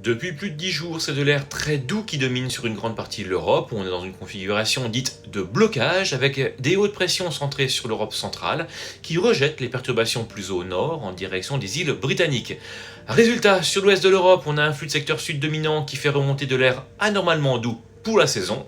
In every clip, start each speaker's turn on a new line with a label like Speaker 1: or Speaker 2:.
Speaker 1: Depuis plus de 10 jours, c'est de l'air très doux qui domine sur une grande partie de l'Europe, où on est dans une configuration dite de blocage, avec des hautes pressions centrées sur l'Europe centrale, qui rejettent les perturbations plus au nord, en direction des îles britanniques. Résultat, sur l'ouest de l'Europe, on a un flux de secteur sud dominant qui fait remonter de l'air anormalement doux pour la saison.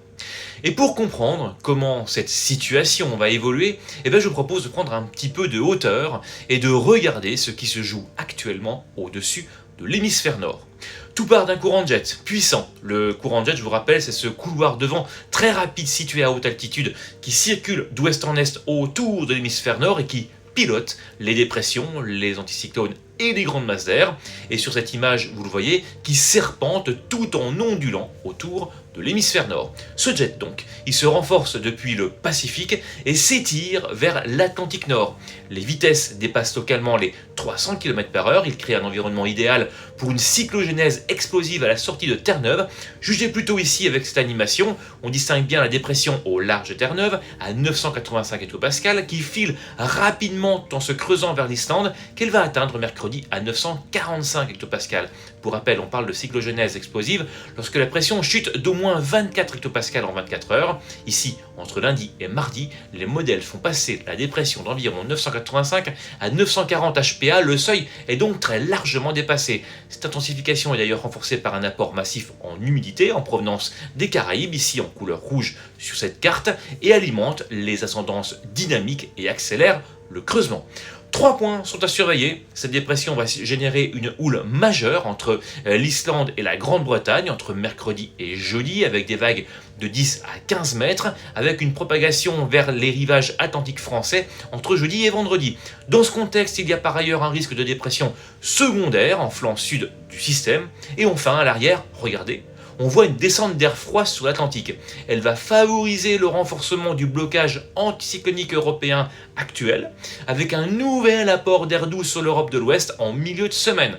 Speaker 1: Et pour comprendre comment cette situation va évoluer, je vous propose de prendre un petit peu de hauteur et de regarder ce qui se joue actuellement au-dessus de l'hémisphère nord. Tout part d'un courant de jet puissant. Le courant de jet, je vous rappelle, c'est ce couloir de vent très rapide situé à haute altitude qui circule d'ouest en est autour de l'hémisphère nord et qui pilote les dépressions, les anticyclones et les grandes masses d'air. Et sur cette image, vous le voyez, qui serpente tout en ondulant autour de l'hémisphère nord. Ce jet donc, il se renforce depuis le Pacifique et s'étire vers l'Atlantique Nord. Les vitesses dépassent localement les 300 km/h, il crée un environnement idéal pour une cyclogénèse explosive à la sortie de Terre-Neuve. Jugez plutôt ici avec cette animation, on distingue bien la dépression au large de Terre-Neuve à 985 hectopascales qui file rapidement en se creusant vers l'Islande qu'elle va atteindre mercredi à 945 hectopascales. Pour rappel, on parle de cyclogénèse explosive lorsque la pression chute d'au moins 24 hectopascales en 24 heures. Ici, entre lundi et mardi, les modèles font passer la dépression d'environ 985 à 940 HPA. Le seuil est donc très largement dépassé. Cette intensification est d'ailleurs renforcée par un apport massif en humidité en provenance des Caraïbes, ici en couleur rouge sur cette carte, et alimente les ascendances dynamiques et accélère le creusement. 3 points sont à surveiller. Cette dépression va générer une houle majeure entre l'Islande et la Grande-Bretagne entre mercredi et jeudi avec des vagues de 10 à 15 mètres avec une propagation vers les rivages atlantiques français entre jeudi et vendredi. Dans ce contexte, il y a par ailleurs un risque de dépression secondaire en flanc sud du système. Et enfin, à l'arrière, regardez, on voit une descente d'air froid sur l'Atlantique. Elle va favoriser le renforcement du blocage anticyclonique européen actuel, avec un nouvel apport d'air doux sur l'Europe de l'Ouest en milieu de semaine.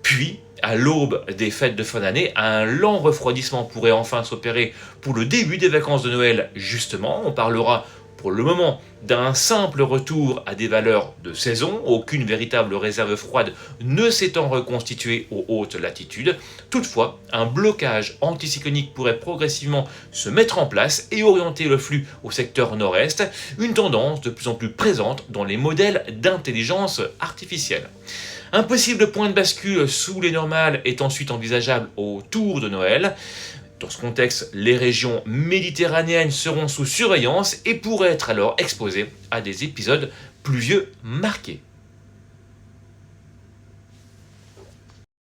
Speaker 1: Puis, à l'aube des fêtes de fin d'année, un lent refroidissement pourrait enfin s'opérer pour le début des vacances de Noël justement. On parlera pour le moment d'un simple retour à des valeurs de saison, aucune véritable réserve froide ne s'étant reconstituée aux hautes latitudes. Toutefois, un blocage anticyclonique pourrait progressivement se mettre en place et orienter le flux au secteur nord-est, une tendance de plus en plus présente dans les modèles d'intelligence artificielle. Un possible point de bascule sous les normales est ensuite envisageable autour de Noël. Dans ce contexte, les régions méditerranéennes seront sous surveillance et pourraient être alors exposées à des épisodes pluvieux marqués.